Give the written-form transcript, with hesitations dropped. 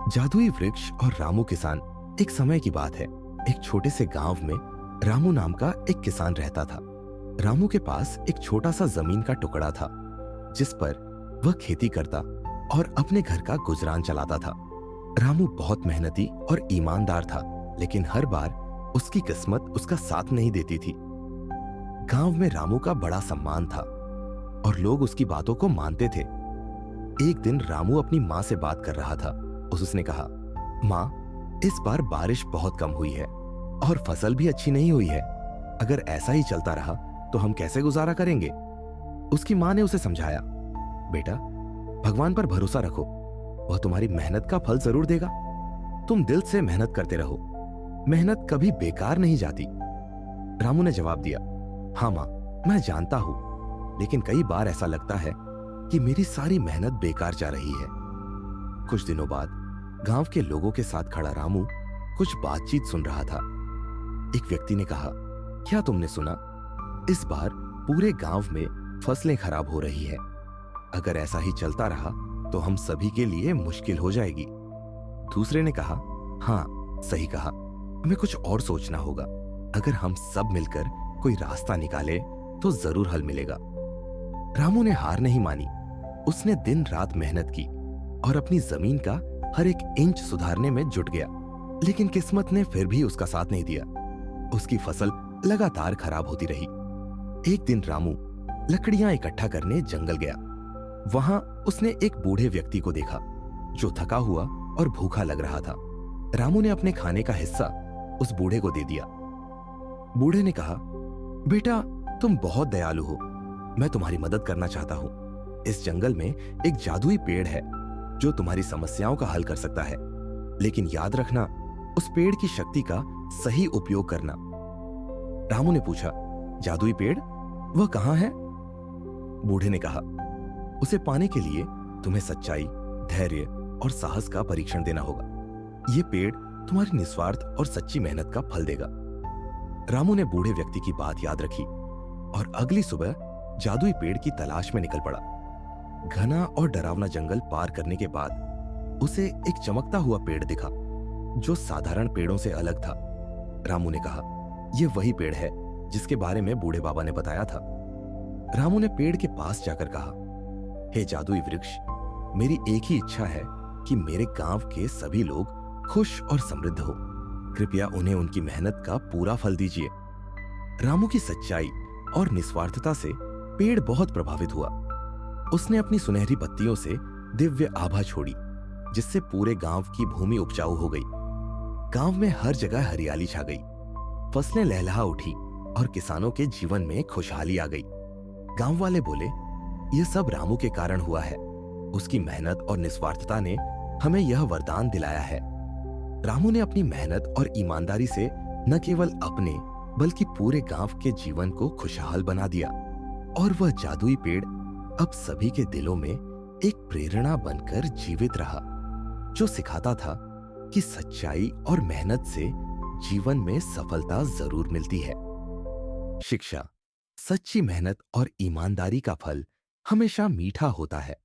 जादुई वृक्ष और रामू किसान। एक समय की बात है। एक छोटे से गांव में रामू नाम का एक किसान रहता था। रामू के पास एक छोटा सा जमीन का टुकड़ा था जिस पर वह खेती करता और अपने घर का गुजरान चलाता था। रामू बहुत मेहनती और ईमानदार था, लेकिन हर बार उसकी किस्मत उसका साथ नहीं देती थी। गांव में रामू का बड़ा सम्मान था और लोग उसकी बातों को मानते थे। एक दिन रामू अपनी माँ से बात कर रहा था। उसने कहा, माँ, इस बार बारिश बहुत कम हुई है और फसल भी अच्छी नहीं हुई है। अगर ऐसा ही चलता रहा तो हम कैसे गुजारा करेंगे? उसकी माँ ने उसे समझाया, बेटा, भगवान पर भरोसा रखो, वह तुम्हारी मेहनत का फल जरूर देगा। तुम दिल से मेहनत करते रहो, मेहनत कभी बेकार नहीं जाती। रामू ने जवाब दिया, हाँ माँ, मैं जानता हूं, लेकिन कई बार ऐसा लगता है कि मेरी सारी मेहनत बेकार जा रही है। कुछ दिनों बाद गांव के लोगों के साथ खड़ा रामू कुछ बातचीत सुन रहा था। एक व्यक्ति ने कहा, क्या तुमने सुना? इस बार पूरे गांव में फसलें खराब हो रही है। अगर ऐसा ही चलता रहा तो हम सभी के लिए मुश्किल हो जाएगी। दूसरे ने कहा, हाँ, सही कहा, हमें कुछ और सोचना होगा। अगर हम सब मिलकर कोई रास्ता निकाले तो जरूर हल मिलेगा। रामू ने हार नहीं मानी। उसने दिन रात मेहनत की और अपनी जमीन का हर एक इंच सुधारने में जुट गया, लेकिन किस्मत ने फिर भी उसका साथ नहीं दिया। उसकी फसल लगातार खराब होती रही। एक दिन रामू लकड़ियां इकट्ठा करने जंगल गया। वहां उसने एक बूढ़े व्यक्ति को देखा जो थका हुआ और भूखा लग रहा था। रामू ने अपने खाने का हिस्सा उस बूढ़े को दे दिया। बूढ़े ने कहा, बेटा, तुम बहुत दयालु हो, मैं तुम्हारी मदद करना चाहता हूं। इस जंगल में एक जादुई पेड़ है जो तुम्हारी समस्याओं का हल कर सकता है, लेकिन याद रखना, उस पेड़ की शक्ति का सही उपयोग करना। रामू ने पूछा, जादुई पेड़, वह कहां है? बूढ़े ने कहा, उसे पाने के लिए तुम्हें सच्चाई, धैर्य और साहस का परीक्षण देना होगा। यह पेड़ तुम्हारी निस्वार्थ और सच्ची मेहनत का फल देगा। रामू ने बूढ़े व्यक्ति की बात याद रखी और अगली सुबह जादुई पेड़ की तलाश में निकल पड़ा। घना और डरावना जंगल पार करने के बाद उसे एक चमकता हुआ पेड़ दिखा जो साधारण पेड़ों से अलग था। रामू ने कहा, यह वही पेड़ है जिसके बारे में बूढ़े बाबा ने बताया था। रामू ने पेड़ के पास जाकर कहा, हे जादुई वृक्ष, मेरी एक ही इच्छा है कि मेरे गांव के सभी लोग खुश और समृद्ध हो। कृपया उन्हें उनकी मेहनत का पूरा फल दीजिए। रामू की सच्चाई और निस्वार्थता से पेड़ बहुत प्रभावित हुआ। उसने अपनी सुनहरी पत्तियों से दिव्य आभा छोड़ी, जिससे पूरे गांव की भूमि उपजाऊ हो गई। गांव में हर जगह हरियाली छा गई, फसलें लहलहा उठी और किसानों के जीवन में खुशहाली आ गई। गांव वाले बोले, यह सब रामू के कारण हुआ है। उसकी मेहनत और निस्वार्थता ने हमें यह वरदान दिलाया है। रामू ने अपनी मेहनत और ईमानदारी से न केवल अपने बल्कि पूरे गांव के जीवन को खुशहाल बना दिया और वह जादुई पेड़ अब सभी के दिलों में एक प्रेरणा बनकर जीवित रहा, जो सिखाता था कि सच्चाई और मेहनत से जीवन में सफलता जरूर मिलती है। शिक्षा, सच्ची मेहनत और ईमानदारी का फल हमेशा मीठा होता है।